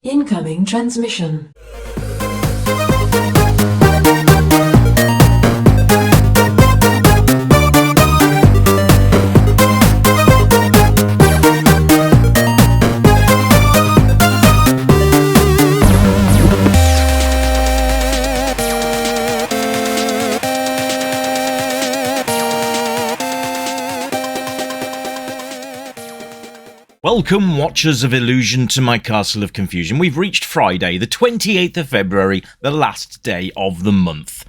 Incoming transmission. Welcome, Watchers of Illusion, to my Castle of Confusion. We've reached Friday, the 28th of February, the last day of the month.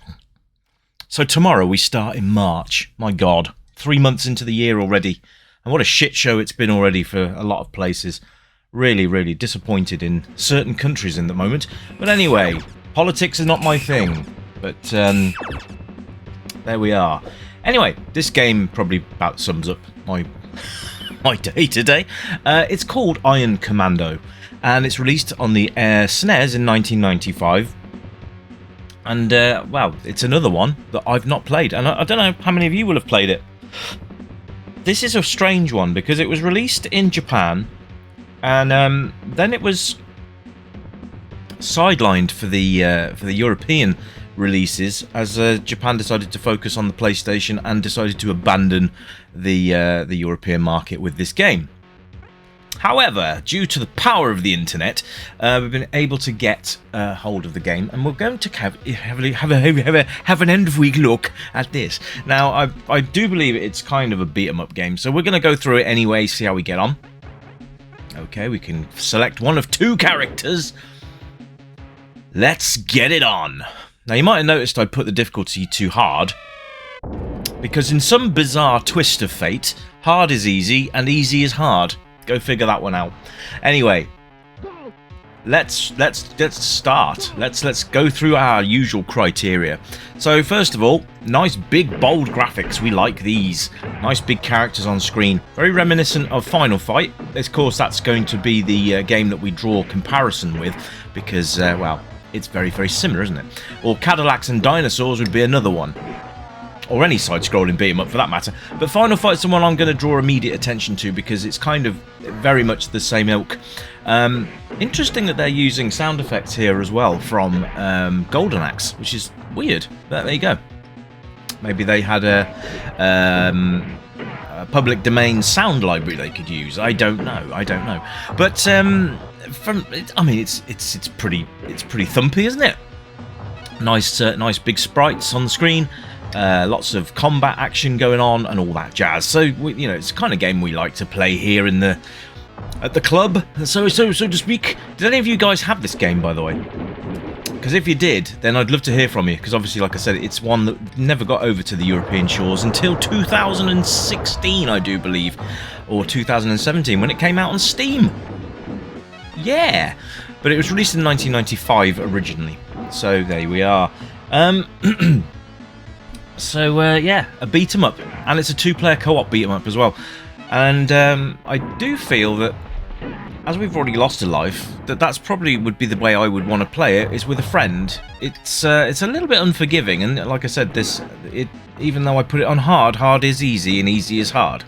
So tomorrow we start in March. My God, 3 months into the year already. And what a shit show it's been already for a lot of places. Really, really disappointed in certain countries in the moment. But anyway, politics is not my thing. But there we are. Anyway, this game probably about sums up my day today. It's called Iron Commando, and it's released on the SNES in 1995. And wow, it's another one that I've not played, and I don't know how many of you will have played it. This is a strange one because it was released in Japan, and then it was sidelined for the European releases as Japan decided to focus on the PlayStation and decided to abandon the European market with this game. However, due to the power of the internet, we've been able to get hold of the game, and we're going to have an end of week look at this. Now, I do believe it's kind of a beat 'em up game, so we're going to go through it anyway, see how we get on. Okay, we can select one of two characters. Let's get it on. Now, you might have noticed I put the difficulty too hard, because in some bizarre twist of fate, hard is easy and easy is hard. Go figure that one out. Anyway, let's start. Let's go through our usual criteria. So first of all, nice big bold graphics. We like these. Nice big characters on screen. Very reminiscent of Final Fight. Of course, that's going to be the game that we draw comparison with, because well, it's very, very similar, isn't it? Or Cadillacs and Dinosaurs would be another one. Or any side-scrolling beat-em-up for that matter. But Final Fight's the one I'm going to draw immediate attention to because it's kind of very much the same ilk. Interesting that they're using sound effects here as well from Golden Axe, which is weird. But there you go. Maybe they had a public domain sound library they could use. I don't know. But it's pretty thumpy, isn't it? Nice big sprites on the screen. Lots of combat action going on and all that jazz. So it's the kind of game we like to play here at the club, so to speak. Did any of you guys have this game, by the way? Because if you did, then I'd love to hear from you. Because obviously, like I said, it's one that never got over to the European shores until 2016, I do believe, or 2017 when it came out on Steam. Yeah, but it was released in 1995 originally. So there we are. So yeah, a beat 'em up, and it's a two-player co-op beat 'em up as well. And I do feel that, as we've already lost a life, that's probably would be the way I would want to play it, is with a friend. It's a little bit unforgiving, and like I said, even though I put it on hard is easy and easy is hard.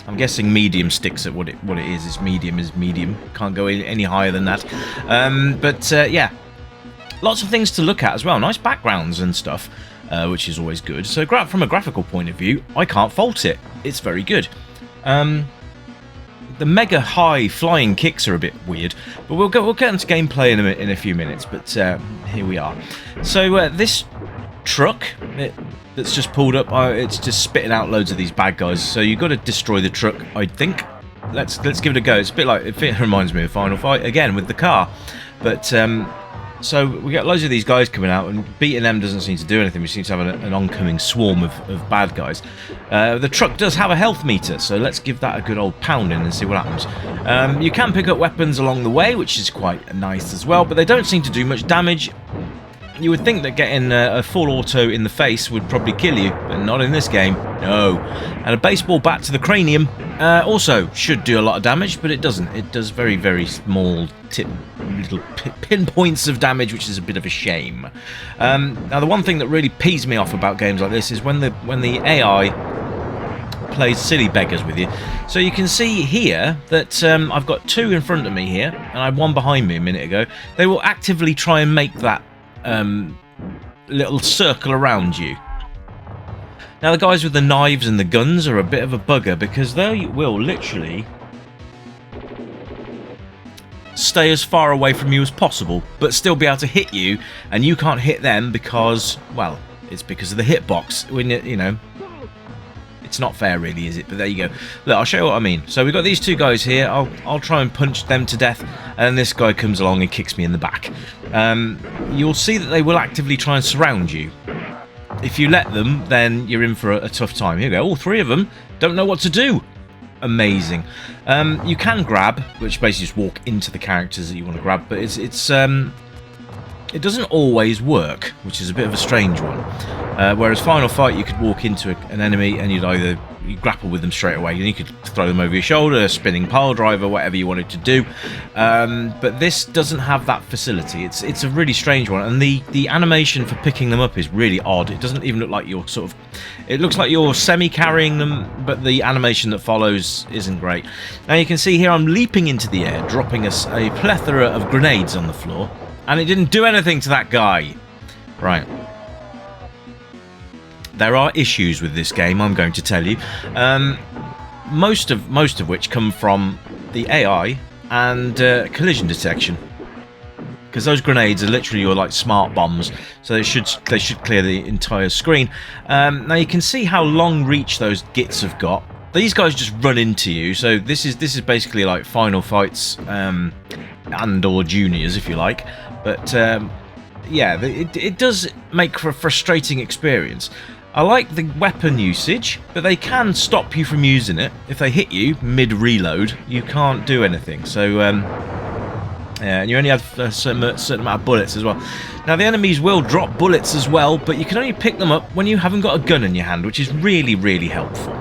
I'm guessing medium sticks at what it is. Is medium. Can't go any higher than that. But yeah, lots of things to look at as well. Nice backgrounds and stuff. Which is always good. So from a graphical point of view, I can't fault it. It's very good. The mega high flying kicks are a bit weird, but we'll get into gameplay in a few minutes. But here we are. So this truck that's just pulled up, it's just spitting out loads of these bad guys. So you've got to destroy the truck, I think. Let's give it a go. It's a bit like, it reminds me of Final Fight again with the car, but. So we get loads of these guys coming out, and beating them doesn't seem to do anything. We seem to have an oncoming swarm of bad guys. The truck does have a health meter, so let's give that a good old pounding and see what happens. You can pick up weapons along the way, which is quite nice as well, but they don't seem to do much damage. You would think that getting a full auto in the face would probably kill you, but not in this game. No. And a baseball bat to the cranium also should do a lot of damage, but it doesn't. It does very, very small little pinpoints of damage, which is a bit of a shame. Now, the one thing that really pees me off about games like this is when the AI plays silly beggars with you. So you can see here that I've got 2 in front of me here, and I had 1 behind me a minute ago. They will actively try and make that little circle around you. Now the guys with the knives and the guns are a bit of a bugger, because they will literally stay as far away from you as possible, but still be able to hit you, and you can't hit them because, well, it's because of the hitbox. When you know, it's not fair, really, is it? But there you go. Look, I'll show you what I mean. So we've got these 2 guys here. I'll try and punch them to death, and this guy comes along and kicks me in the back. You'll see that they will actively try and surround you. If you let them, then you're in for a tough time. Here we go. All 3 of them don't know what to do. Amazing. You can grab, which basically just walk into the characters that you want to grab, but it doesn't always work, which is a bit of a strange one. Whereas Final Fight, you could walk into an enemy and you'd grapple with them straight away, and you could throw them over your shoulder, spinning pile driver, whatever you wanted to do. But this doesn't have that facility. It's a really strange one, and the animation for picking them up is really odd. It doesn't even look like you're it looks like you're semi-carrying them, but the animation that follows isn't great. Now you can see here I'm leaping into the air, dropping a plethora of grenades on the floor, and it didn't do anything to that guy. Right. There are issues with this game, I'm going to tell you. Most of which come from the AI and collision detection, because those grenades are literally your smart bombs, so they should clear the entire screen. Now you can see how long reach those gits have got. These guys just run into you, so this is basically like Final Fights and or juniors, if you like. But yeah, it does make for a frustrating experience. I like the weapon usage, but they can stop you from using it. If they hit you mid-reload, you can't do anything. So, and you only have a certain amount of bullets as well. Now, the enemies will drop bullets as well, but you can only pick them up when you haven't got a gun in your hand, which is really, really helpful.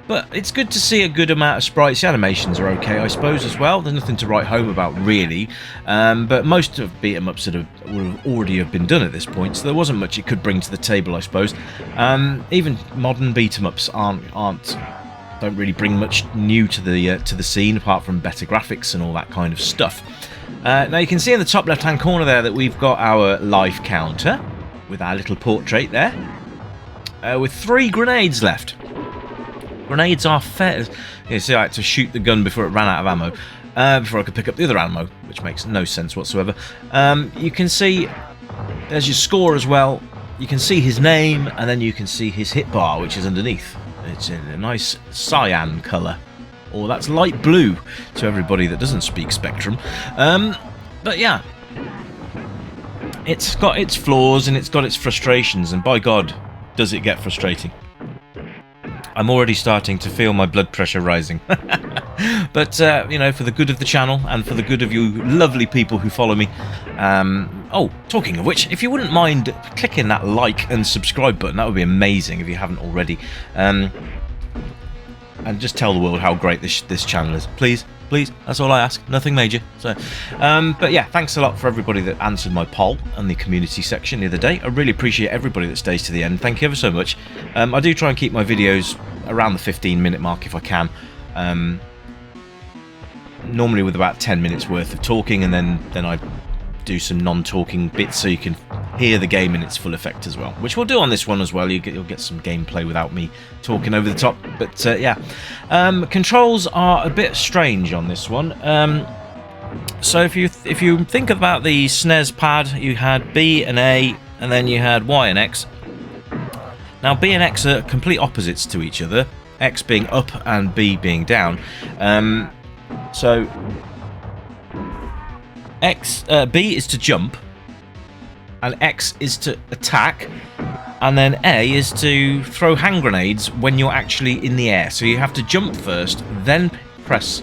But it's good to see a good amount of sprites. The animations are okay, I suppose, as well. There's nothing to write home about, really. But most of beat-em-ups would have already been done at this point, so there wasn't much it could bring to the table, I suppose. Even modern beat-em-ups don't really bring much new to the scene, apart from better graphics and all that kind of stuff. Now you can see in the top left-hand corner there that we've got our life counter with our little portrait there, with 3 grenades left. Grenades are fair. You see, I had to shoot the gun before it ran out of ammo, before I could pick up the other ammo, which makes no sense whatsoever. You can see there's your score as well. You can see his name, and then you can see his hit bar, which is underneath. It's in a nice cyan colour, or that's light blue to everybody that doesn't speak Spectrum. But yeah, it's got its flaws and it's got its frustrations, and by God, does it get frustrating. I'm already starting to feel my blood pressure rising. But, you know, for the good of the channel and for the good of you lovely people who follow me. Oh, talking of which, if you wouldn't mind clicking that like and subscribe button, that would be amazing if you haven't already. And just tell the world how great this channel is. Please, please, that's all I ask. Nothing major. So, but yeah, thanks a lot for everybody that answered my poll on the community section the other day. I really appreciate everybody that stays to the end. Thank you ever so much. I do try and keep my videos around the 15-minute mark if I can. Normally with about 10 minutes worth of talking, and then I do some non-talking bits so you can hear the game in its full effect as well, which we'll do on this one as well. You'll get some gameplay without me talking over the top. But yeah, controls are a bit strange on this one. So if you think about the SNES pad, you had B and A, and then you had Y and X. Now B and X are complete opposites to each other, X being up and B being down. So B is to jump, and X is to attack, and then A is to throw hand grenades when you're actually in the air. So you have to jump first, then press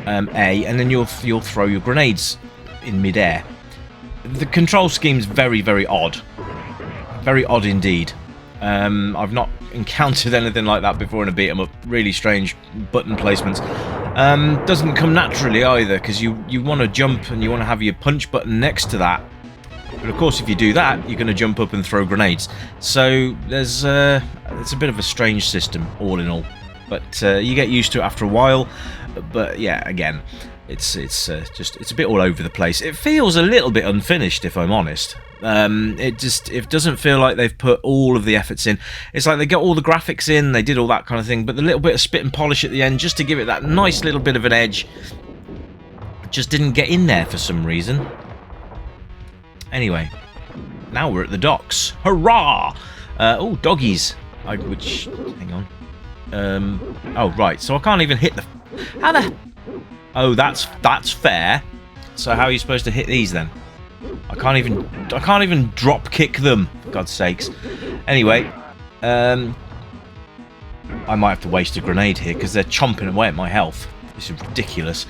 A, and then you'll throw your grenades in mid-air. The control scheme's very, very odd. Very odd indeed. I've not encountered anything like that before in a beat-em-up. Really strange button placements. Doesn't come naturally either, because you want to jump and you want to have your punch button next to that But of course, if you do that, you're going to jump up and throw grenades. So there's it's a bit of a strange system, all in all. But you get used to it after a while. But yeah, again, it's a bit all over the place. It feels a little bit unfinished, if I'm honest. It doesn't feel like they've put all of the efforts in. It's like they got all the graphics in, they did all that kind of thing, but the little bit of spit and polish at the end, just to give it that nice little bit of an edge, just didn't get in there for some reason. Anyway, now we're at the docks. Hurrah! Oh, doggies. Hang on. Oh, right. So I can't even hit the... How the... Oh, that's fair. So how are you supposed to hit these then? I can't even drop kick them, for God's sakes. Anyway, I might have to waste a grenade here because they're chomping away at my health. This is ridiculous.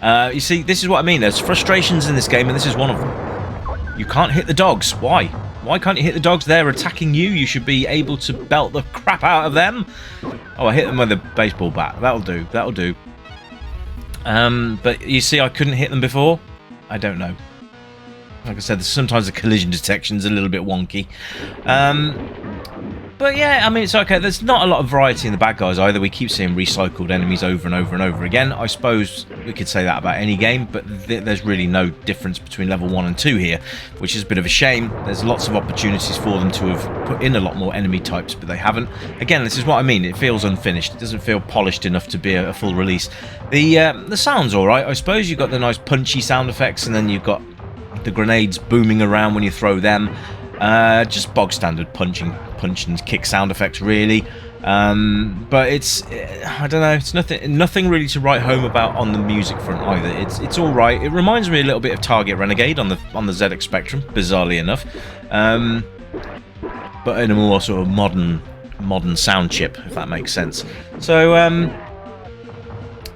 You see, this is what I mean. There's frustrations in this game, and this is one of them. You can't hit the dogs. Why? Why can't you hit the dogs? They're attacking you. You should be able to belt the crap out of them. Oh, I hit them with a baseball bat. That'll do. That'll do. But you see, I couldn't hit them before. I don't know. Like I said, sometimes the collision detection's a little bit wonky. But yeah, I mean, it's okay. There's not a lot of variety in the bad guys either. We keep seeing recycled enemies over and over and over again. I suppose we could say that about any game, but there's really no difference between level 1 and 2 here, which is a bit of a shame. There's lots of opportunities for them to have put in a lot more enemy types, but they haven't. Again, this is what I mean. It feels unfinished. It doesn't feel polished enough to be a full release. The sound's all right. I suppose you've got the nice punchy sound effects, and then you've got the grenades booming around when you throw them. Just bog standard punch and kick sound effects, really. But it's, I don't know, it's nothing really to write home about on the music front either. It's all right. It reminds me a little bit of Target Renegade on the ZX Spectrum, bizarrely enough, but in a more sort of modern sound chip, if that makes sense. So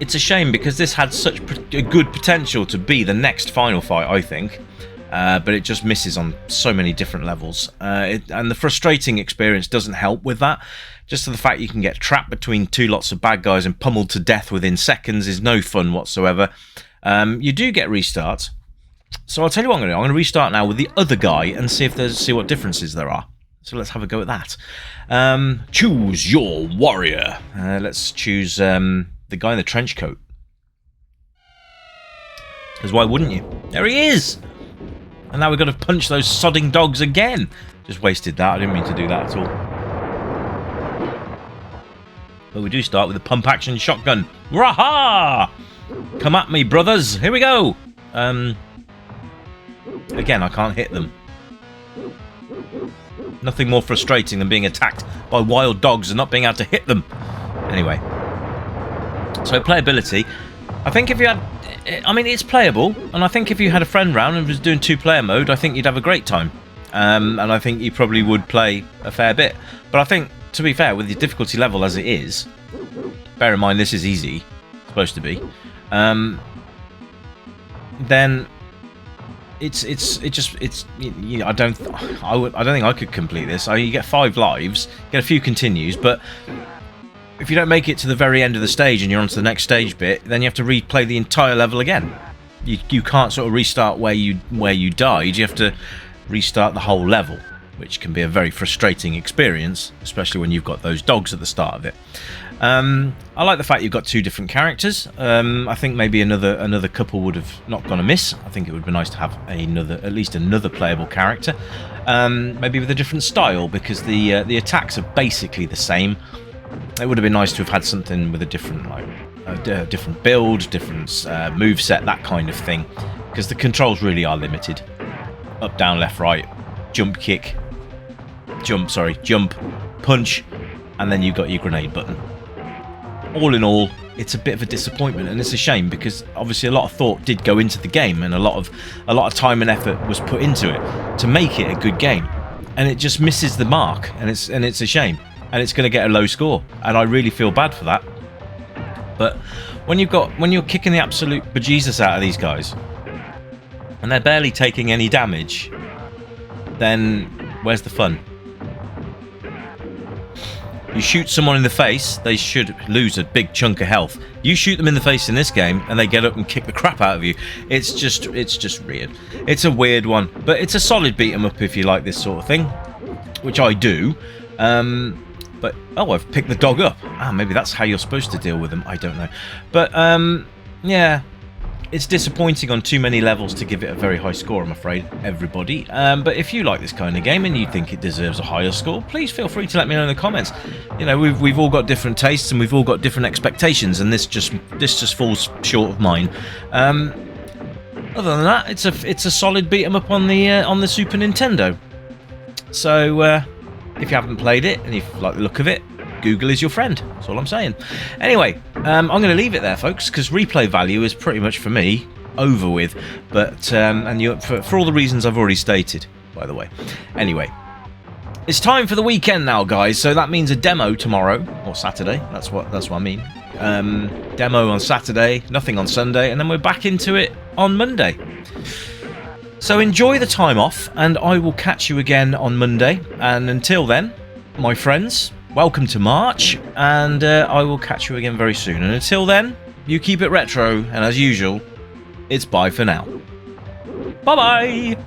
it's a shame because this had such a good potential to be the next Final Fight, I think. But it just misses on so many different levels. And the frustrating experience doesn't help with that. Just the fact you can get trapped between two lots of bad guys and pummeled to death within seconds is no fun whatsoever. You do get restarts. So I'll tell you what I'm going to do. I'm going to restart now with the other guy and see what differences there are. So let's have a go at that. Choose your warrior. Let's choose the guy in the trench coat. Because why wouldn't you? There he is! And now we've got to punch those sodding dogs again. Just wasted that. I didn't mean to do that at all. But we do start with a pump-action shotgun. Raha! Come at me, brothers. Here we go. Again, I can't hit them. Nothing more frustrating than being attacked by wild dogs and not being able to hit them. Anyway. So playability. I think if you had... I mean, it's playable, and I think if you had a friend round and was doing two-player mode, I think you'd have a great time. And I think you probably would play a fair bit. But I think, to be fair, with the difficulty level as it is, bear in mind this is easy, supposed to be, then I don't think I could complete this. You get 5 lives, get a few continues, but if you don't make it to the very end of the stage and you're on to the next stage bit, then you have to replay the entire level again. You can't sort of restart where you died. You have to restart the whole level, which can be a very frustrating experience, especially when you've got those dogs at the start of it. I like the fact you've got 2 different characters. I think maybe another couple would have not gone amiss. I think it would be nice to have at least another playable character, maybe with a different style, because the attacks are basically the same. It would have been nice to have had something with a different, different build, different moveset, that kind of thing, because the controls really are limited. Up, down, left, right, jump, punch, and then you've got your grenade button. All in all, it's a bit of a disappointment, and it's a shame because obviously a lot of thought did go into the game, and a lot of time and effort was put into it to make it a good game, and it just misses the mark, and it's a shame. And it's going to get a low score, and I really feel bad for that. But when you're kicking the absolute bejesus out of these guys, and they're barely taking any damage, then where's the fun? You shoot someone in the face, they should lose a big chunk of health. You shoot them in the face in this game, and they get up and kick the crap out of you. It's just weird. It's a weird one, but it's a solid beat 'em up if you like this sort of thing, which I do. But oh, I've picked the dog up. Maybe that's how you're supposed to deal with them. I don't know, but yeah. It's disappointing on too many levels to give it a very high score, I'm afraid, everybody. But if you like this kind of game and you think it deserves a higher score, please feel free to let me know in the comments. You know, we've all got different tastes and we've all got different expectations, and this just falls short of mine. Other than that, it's a solid beat 'em up on the Super Nintendo. So if you haven't played it and you like the look of it, Google is your friend. That's all I'm saying. Anyway, I'm going to leave it there, folks, because replay value is pretty much, for me, over with. But and for all the reasons I've already stated, by the way. Anyway, it's time for the weekend now, guys. So that means a demo tomorrow or Saturday. That's what I mean. Demo on Saturday, nothing on Sunday, and then we're back into it on Monday. So enjoy the time off, and I will catch you again on Monday. And until then, my friends, welcome to March, and I will catch you again very soon. And until then, you keep it retro, and as usual, it's bye for now. Bye-bye!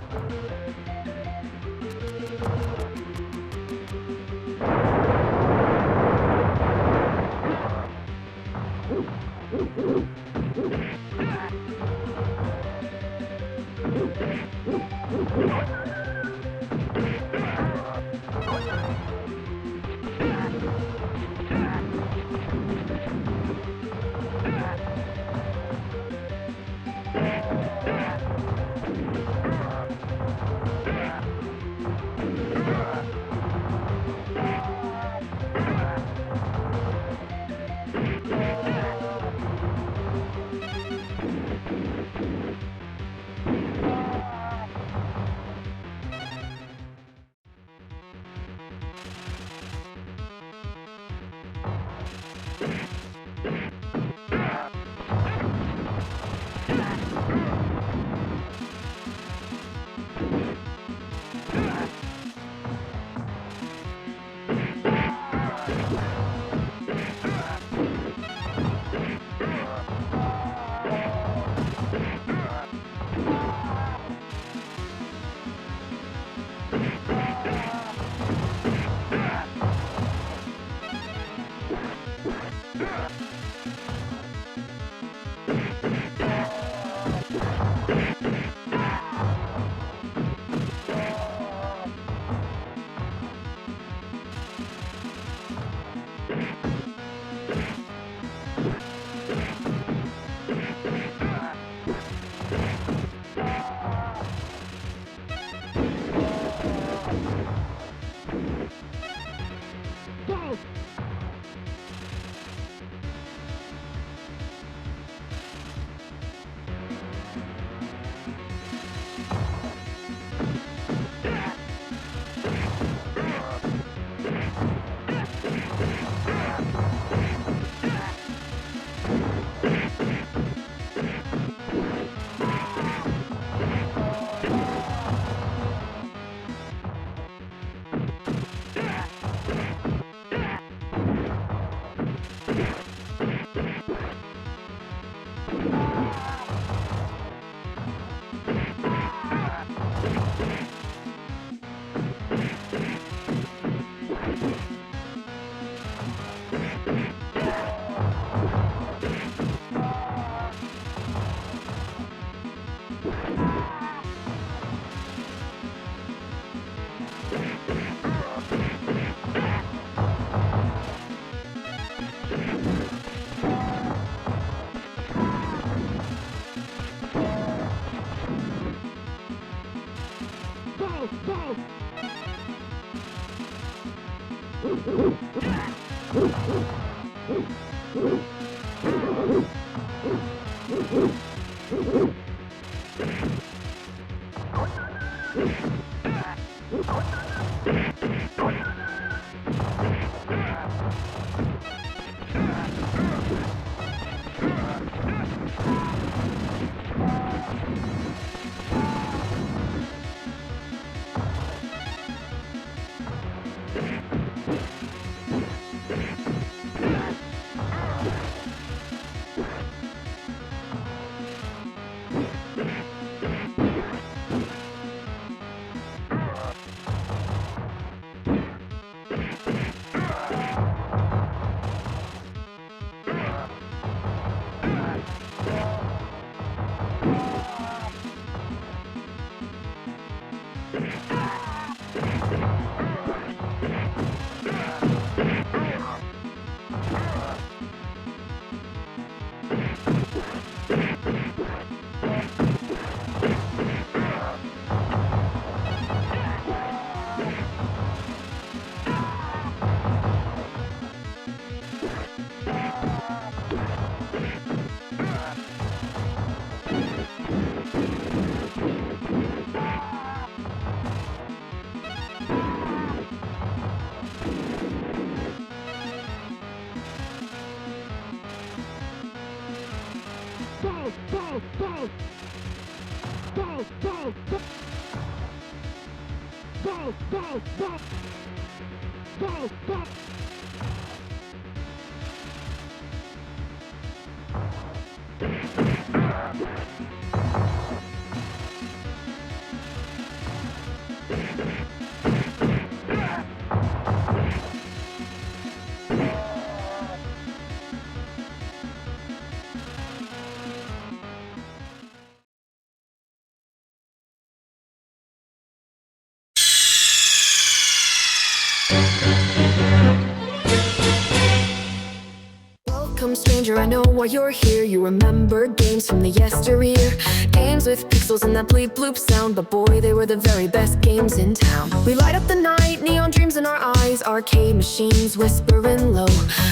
Welcome, stranger, I know why you're here. You remember games from the yesteryear, games with pixels and that bleep bloop sound, but boy, they were the very best games in town. We light up the night, neon dreams in our eyes, arcade machines whispering low,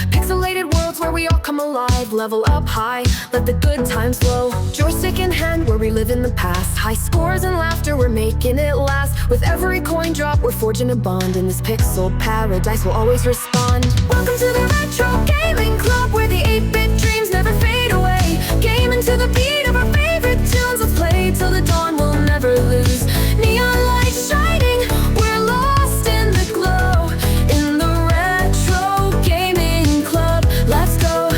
pixelated worlds where we all come alive, level up high, let the good times flow. Joystick in hand, we're reliving the past, high scores and laughter, we're making it last. With every coin drop, we're forging a bond, in this pixel paradise we'll always respond. Welcome to the Retro Gaming Club, where the 8-bit dreams never fade away. Gaming to the beat of our favorite tunes, let's play till the dawn, we'll never lose. Neon lights shining, we're lost in the glow, in the Retro Gaming Club. Let's go,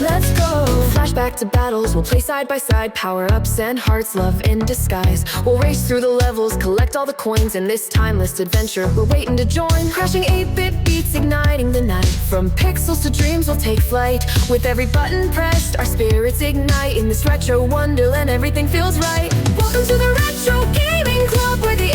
let's go. Flashback to battles, we'll play side by side, power-ups and hearts, love in disguise. We'll race through the levels, collect all the coins, in this timeless adventure we're waiting to join. Crashing 8-bit beats, igniting the night, from pixels to dreams we'll take flight. With every button pressed, our spirits ignite, in this retro wonderland everything feels right. Welcome to the Retro Gaming Club, where the